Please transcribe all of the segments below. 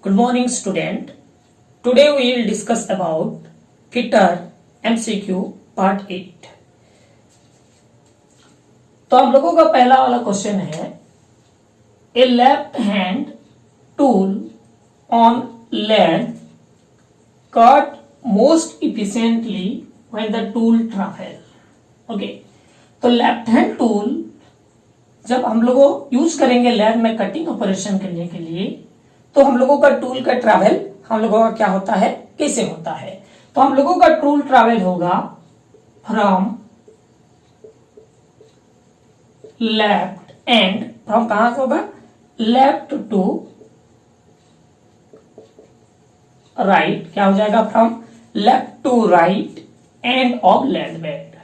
Good morning, student. Today we will discuss about Kitter MCQ Part 8. तो हम लोगों का पहला वाला क्वेश्चन है a left hand tool on land cut most efficiently when the tool travel. Okay, तो left hand tool जब हम लोगों यूज करेंगे लैब में कटिंग ऑपरेशन करने के लिए, तो हम लोगों का टूल का ट्रैवल हम लोगों का क्या होता है, कैसे होता है. तो हम लोगों का टूल ट्रैवल होगा फ्रॉम लेफ्ट एंड, फ्रॉम कहां से होगा, लेफ्ट टू राइट. क्या हो जाएगा, from left to right end of land bed.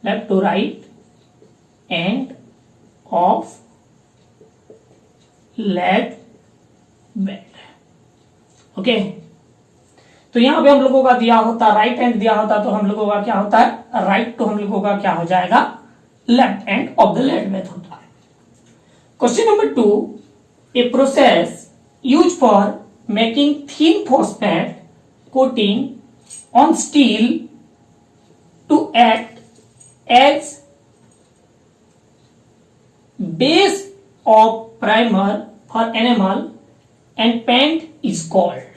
Left to right end of land bed. Okay, तो यहां पे हम लोगों का दिया होता राइट हैंड दिया होता, तो हम लोगों का क्या होता है, राइट टू हम लोगों का क्या हो जाएगा, left hand of the land bed होता है. Question number 2, a process use for making thin phosphate coating on steel to act as base of primer for enamel and paint is called.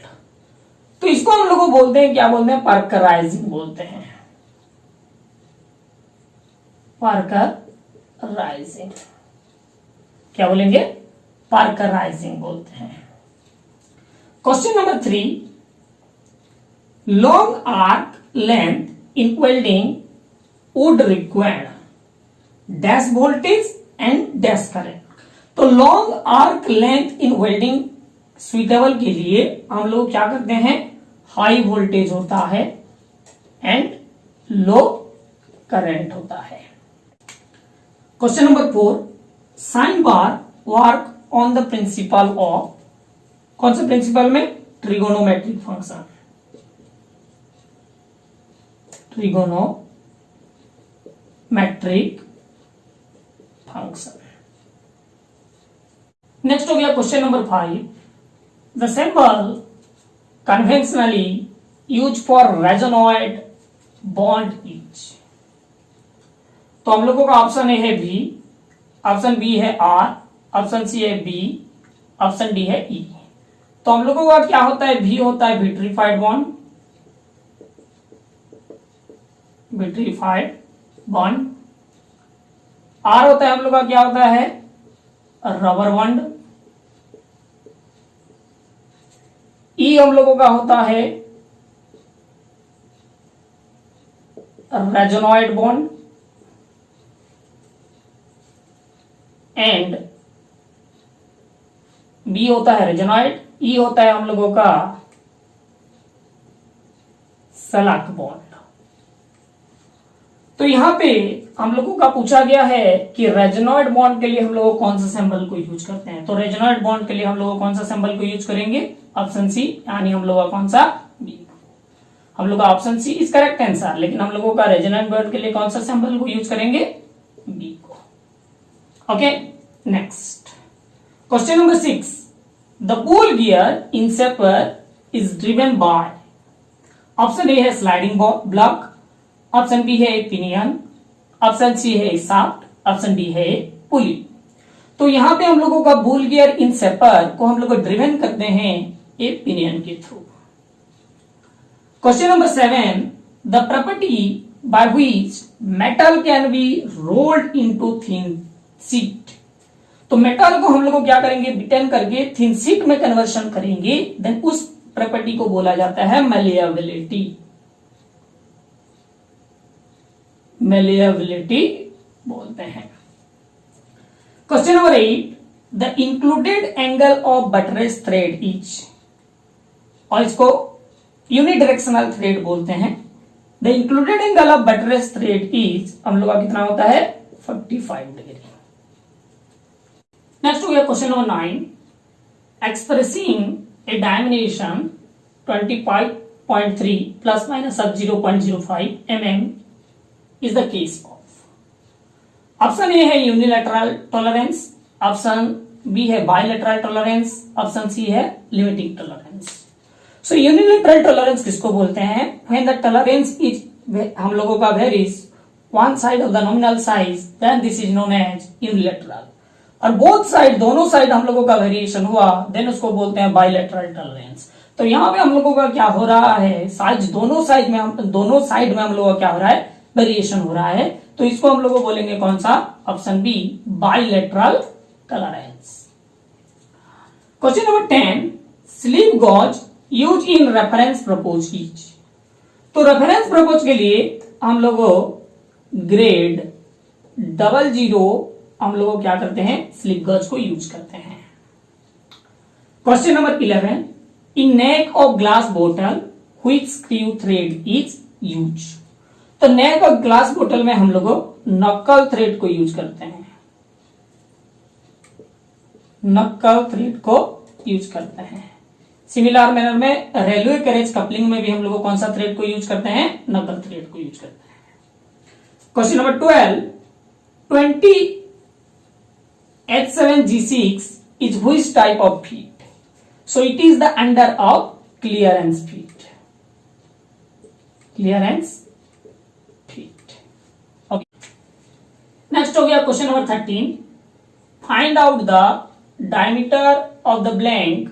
तो इसको हम लोग बोलते हैं, क्या बोलते हैं, पार्कराइजिंग बोलते हैं. पार्कराइजिंग क्या बोलेंगे, पार्कराइजिंग बोलते हैं. Question number 3, long arc length in welding would required dash voltage and dash current. तो long arc length in welding suitable के लिए हम लोग क्या करते हैं, हाई वोल्टेज होता है एंड लो करंट होता है. Question number 4, sine bar work on the principle of, कौन से प्रिंसिपल में, trigonometric function. Trigonometric function. Next हो गया question number 5, the symbol conventionally use for resinoid bond is. तो हम लोगों का ऑप्शन ए है बी, ऑप्शन बी है आर, ऑप्शन सी है बी, ऑप्शन डी है ई. तो हम लोगों का क्या होता है, भी होता है vitrified bond, vitrified bond. R होता है हम लोग का क्या होता है, रबर बॉन्ड. ई हम लोगों का होता है रेजोनॉइड बॉन्ड एंड बी होता है रेजोनॉइड. ई होता है हम लोगों का सलाक बॉन्ड. तो यहां पे हम लोगों का पूछा गया है कि रेजोनॉइड बॉन्ड के लिए हम लोग कौन सा सिंबल को यूज करते हैं. तो रेजोनॉइड बॉन्ड के लिए हम लोग कौन सा सिंबल को यूज करेंगे, ऑप्शन सी, यानी हम लोग का कौन सा, बी. हम लोग का option C is correct answer, लेकिन हम लोगों का रेजोनॉइड बॉन्ड के लिए कौन सा सिंबल को यूज करेंगे, बी को. Okay, next question number 6, the bull gear in shaper is driven by, option A है स्लाइडिंग ब्लॉक, ऑप्शन बी है पिनियन, ऑप्शन सी है शाफ्ट, ऑप्शन डी है पुली. तो यहां पे हम लोगों का बॉल गियर इन सेपर को हम लोग ड्रिवन करते हैं ए पिनियन के through. Question number 7, the property by which metal can be rolled into thin sheet. तो मेटल को हम लोग क्या करेंगे, बिटेन करके थिन शीट में कन्वर्शन करेंगे, देन उस प्रॉपर्टी को बोला जाता है मैलिएबिलिटी. मैलिएबिलिटी बोलते हैं. Question number 8, the included angle of buttress thread is, और इसको यूनिडायरेक्शनल थ्रेड बोलते हैं. The included angle of buttress thread is हम लोग का कितना होता है, 45 डिग्री. नेक्स्ट हो गया question number 9, expressing A dimension 25.3 plus minus of 0.05 mm is the case of. Option A है यूनिलैटरल टॉलरेंस, ऑप्शन बी है बायलैटरल टॉलरेंस, ऑप्शन सी है लिमिटिंग टॉलरेंस। सो यूनिलैटरल टॉलरेंस किसको बोलते हैं? व्हेन द टॉलरेंस इज, हम लोगों का varies one side of the nominal size, then this is known as unilateral. और बोथ साइड, दोनों साइड हम लोगों का वेरिएशन हुआ, देन उसको बोलते हैं बायलैटरल टॉलरेंस। तो यहाँ पे हम लोगों का क्या हो रहा है, साइज दोनों साइड में हम लोगों का क्या हो रहा है, वेरिएशन हो रहा है। तो इसको हम लोग बोलेंगे कौन सा? Option B, bilateral tolerance. Question number 10, slip gauge use in reference purpose keys. तो रेफरेंस प्रपोज के लिए हम लोगों ग्रेड 00 हम लोग क्या करते हैं, स्लिप गॉज को यूज करते हैं। Question number 11, in neck of glass बोतल which screw thread is use. तो नेक ऑफ ग्लास बोतल में हम लोग नक्कल थ्रेड को यूज करते हैं, नक्कल थ्रेड को यूज करते हैं। सिमिलर मैनर में रेलवे कैरेज कपलिंग में भी हम लोग कौन सा थ्रेड को यूज करते हैं, नक्कल थ्रेड को यूज करते हैं। Question number 12, 20 H7G6 is which type of feet? So it is the under of clearance feet. Clearance feet. Okay. Next हो गया question number 13. Find out the diameter of the blank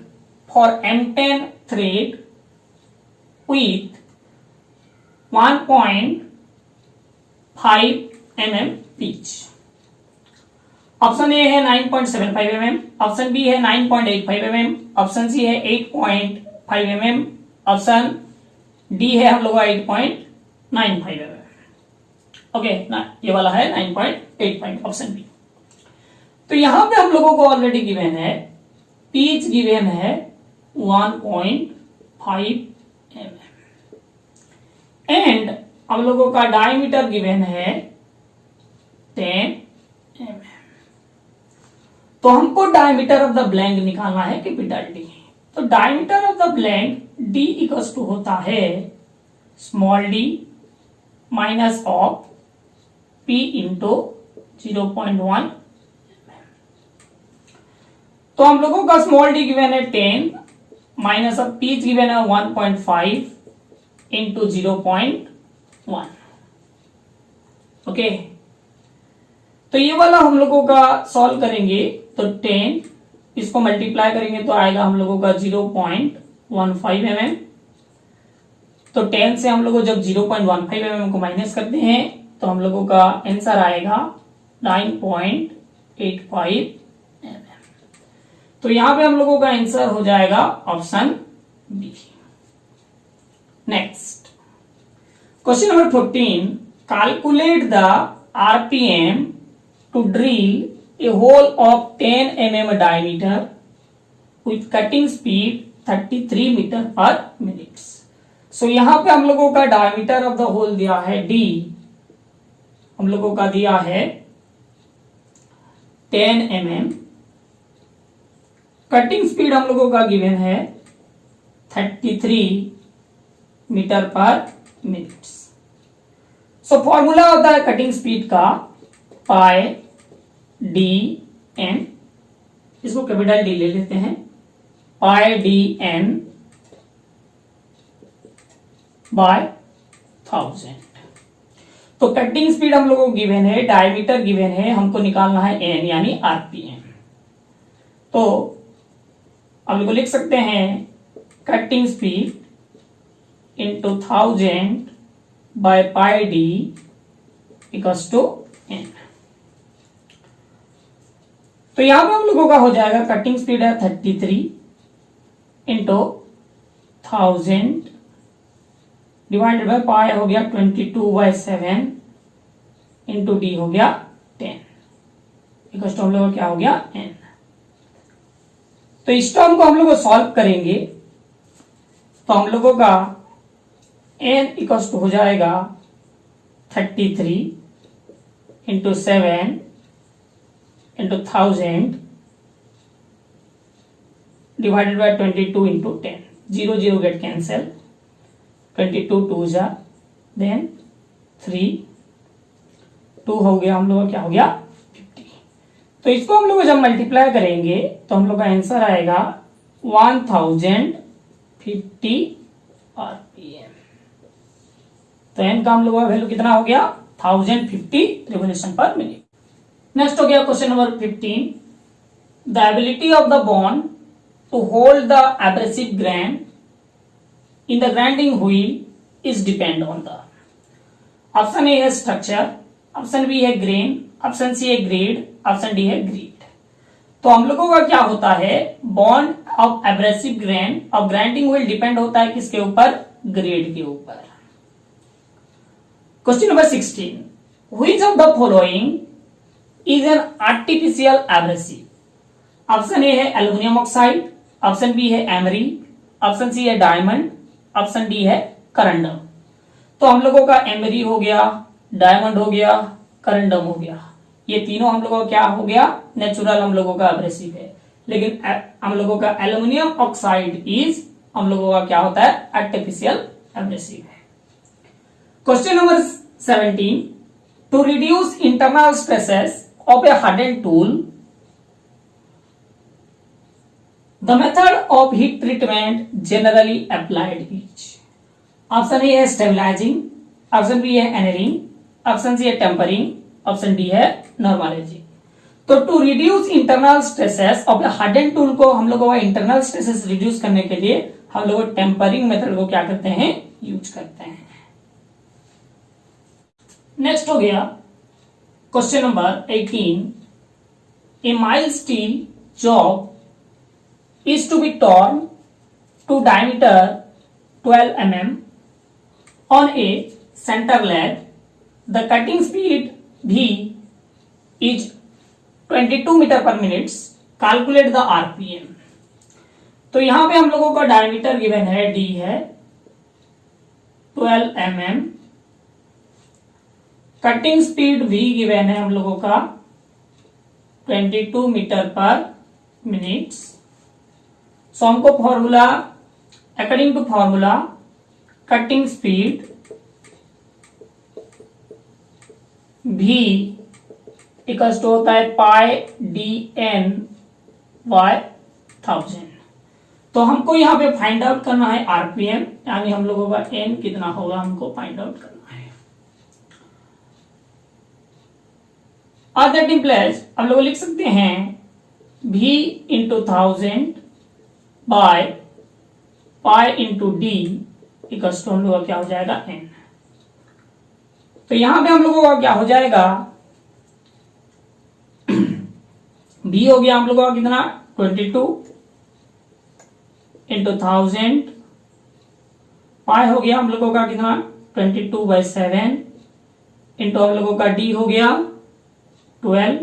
for M10 thread with 1.5 mm pitch. Option A है 9.75 mm, option B है 9.85 mm, option C है 8.5 mm, option D है हम लोग 8.95 mm। Okay ना, ये वाला है 9.85, ऑप्शन बी। तो यहां पे हम लोगों को ऑलरेडी गिवन है, पीच गिवन है 1.5 mm एंड हम लोगों का डायमीटर गिवन है 10 mm। तो हमको डायमीटर ऑफ द ब्लैंक निकालना है कैपिटल डी। तो diameter of the blank D equals to होता है small D minus of P into 0.1। तो हम लोगों का स्मॉल डी गिवन है 10 माइनस ऑफ पी गिवन है 1.5 इंटू 0.1। ओके, तो ये वाला हम लोगों का सॉल्व करेंगे तो 10 इसको मल्टीप्लाई करेंगे तो आएगा हम लोगों का 0.15 mm। तो 10 से हम लोग जब 0.15 mm को माइनस करते हैं तो हम लोगों का आंसर आएगा 9.85 mm। तो यहां पे हम लोगों का आंसर हो जाएगा option B. Next question number 14, calculate the RPM to drill a hole of 10 mm diameter with cutting speed 33 meter per minute। So यहां पे हम लोगों का डायमीटर ऑफ द होल दिया है d, हम लोगों का दिया है 10 mm, कटिंग स्पीड हम लोगों का गिवन है 33 मीटर पर मिनट। सो फॉर्मूला होता है कटिंग स्पीड का पाई डी एन, इसको कैपिटल डी ले लेते हैं, पाई डी एन बाय 1000। तो कटिंग स्पीड हम लोगों को गिवन है, डायमीटर गिवन है, हमको निकालना है एन यानी आरपीएम। तो हम लोग लिख सकते हैं cutting speed into 1000 by pi D equals to N. तो यहां पे हम लोगों का हो जाएगा कटिंग स्पीड है 33 इंटू 1000 डिवाइडेड बाय पाई हो गया 22/7 इंटू डी हो गया 10 इक्वल्स टू हम लोग क्या हो गया एन। तो इस टर्म को हम लोग सॉल्व करेंगे तो हम लोगों का एन इक्वल्स टू हो जाएगा 33 into 7 into 1000 divided by 22 into 10, 0 0 get cancel, 22 2 जा, then 3 2 हो गया हम लोग क्या हो गया 50, तो इसको हम लोग जब मल्टीप्लाई करेंगे तो हम लोग का आंसर आएगा 1050 आरपीएम। तो एन का हम लोग का वैल्यू कितना हो गया 1050 रिवोल्यूशन पर मिनट। नेक्स्ट हो गया question number 15, the ability of the bond to hold the abrasive grain in the grinding wheel is depend on the. Option A है स्ट्रक्चर, ऑप्शन बी है ग्रेन, ऑप्शन सी है grade, option D है grade. तो हम लोगों का क्या होता है, bond of abrasive grain of grinding wheel depend होता है किसके ऊपर, ग्रेड के ऊपर। Question number 16, which of the following is an artificial abrasive. Option A है एल्यूमिनियम ऑक्साइड, ऑप्शन बी है एमरी, ऑप्शन सी है डायमंड, ऑप्शन डी है करंडम। तो हम लोगों का एमरी हो गया, डायमंड हो गया, करंडम हो गया, ये तीनों हम लोगों का क्या हो गया, नेचुरल हम लोगों का एब्रेसिव है। लेकिन हम लोगों का एल्यूमिनियम ऑक्साइड इज हम लोगों का क्या होता है, आर्टिफिशियल एब्रेसिव है। Question number 17, to reduce internal stresses of a hardened tool, the method of heat treatment generally applied is। Option A है स्टेबलाइजिंग, ऑप्शन बी है एनरिंग, ऑप्शन सी है टेम्परिंग, ऑप्शन डी है normalising. तो to reduce internal stresses of a hardened tool को हम लोगों का internal stresses reduce करने के लिए हम लोग टेम्परिंग मेथड को क्या करते हैं, यूज करते हैं। नेक्स्ट हो गया question number 18, a mild steel job is to be turned to diameter 12 mm on a center leg, the cutting speed V is 22 metre पर मिनट, कैलकुलेट द आरपीएम। तो यहां पे हम लोगों का डायमीटर गिवन है, D है 12 mm, cutting speed V given है हम लोगों का 22 मीटर पर मिनट। सो हमको formula, according to formula cutting speed V equals to होता है पाई DN बाय 1000। तो हमको यहां पे फाइंड आउट करना है आरपीएम, यानी हम लोगों का N कितना होगा हमको फाइंड आउट करना है। और दैट इंप्लाइज हम लोग लिख सकते हैं V into 1000 by pi into D equals to हम लोग का क्या हो जाएगा N। तो यहां पे हम लोगों का क्या हो जाएगा, B हो गया हम लोगों का कितना 22 इंटू 1000, पाई हो गया हम लोगों का कितना 22/7 इंटू हम लोगों का D हो गया 12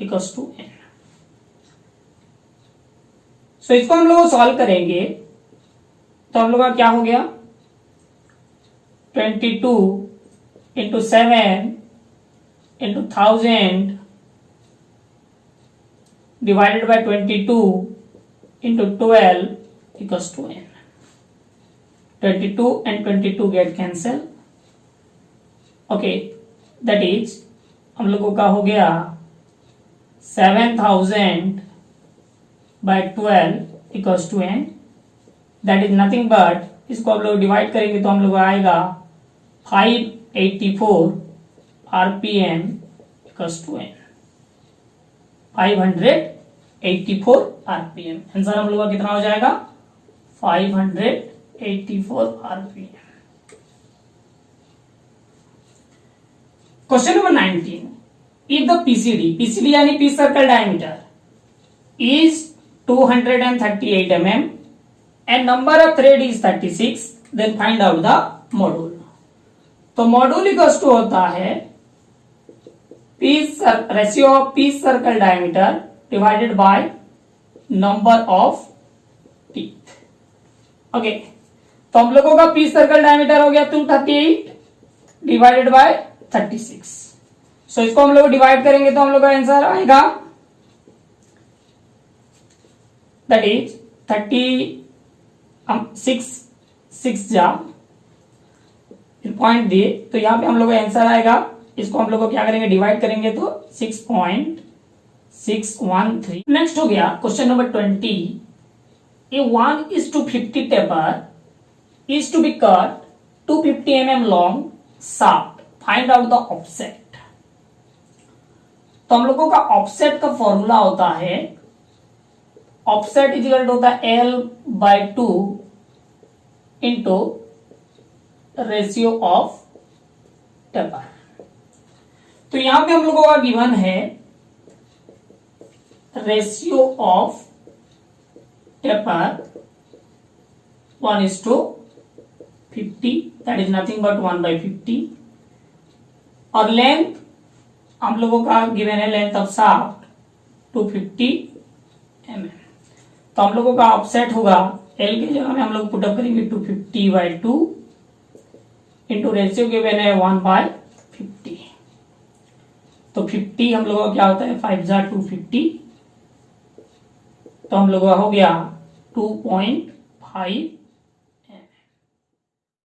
इक्वल्स टू N। सो इसको हम लोग सॉल्व करेंगे तो हम लोग का क्या हो गया 22 into 7 into 1000 divided by 22 into 12 equals to N। 22 and 22 get cancel, okay, that is हम लोगों का हो गया 7000 by 12 equals to N, that is nothing but इसको हम लोग डिवाइड करेंगे तो हम लोग आएगा 584 RPM equals to N, 584 RPM। Answer हम लोग का कितना हो जाएगा 584 RPM। Question number 19, if the PCD यानी pitch circle diameter is 238 mm and number of thread is 36, then find out the module। तो मॉड्यूल इक्वल्स टू होता है ratio of peace circle diameter divided by number of teeth. Okay, तो हम लोगों का piece circle diameter हो गया 238 divided by 36। सो इसको हम लोग डिवाइड करेंगे तो हम लोग का आंसर आएगा दैट इज 36 जा पॉइंट दिए, तो यहां पे हम लोग का आंसर आएगा, इसको हम लोग को क्या करेंगे डिवाइड करेंगे तो 6.7 613। नेक्स्ट हो गया question number 20। A 1:50 taper is to be cut 250 mm long shaft. Find out the offset. तो हम लोगों का ऑफसेट का फॉर्मूला होता है, ऑफसेट इज इक्वल टू होता है L/2 into ratio of taper. तो यहां पे हम लोगों का गिवन है ratio of taper 1:50, that is nothing but 1/50, और लेंथ हम लोगों का गिवन है लेंथ ऑफ शाफ्ट 250 mm। तो हम लोगों का ऑफसेट होगा L की जगह में हम लोग पुटअप करेंगे 250/2 इंटू रेशियो गिवन है 1/50। तो 50 हम लोगों का क्या होता है 5 × 250, तो हम लोगों का हो गया 2.5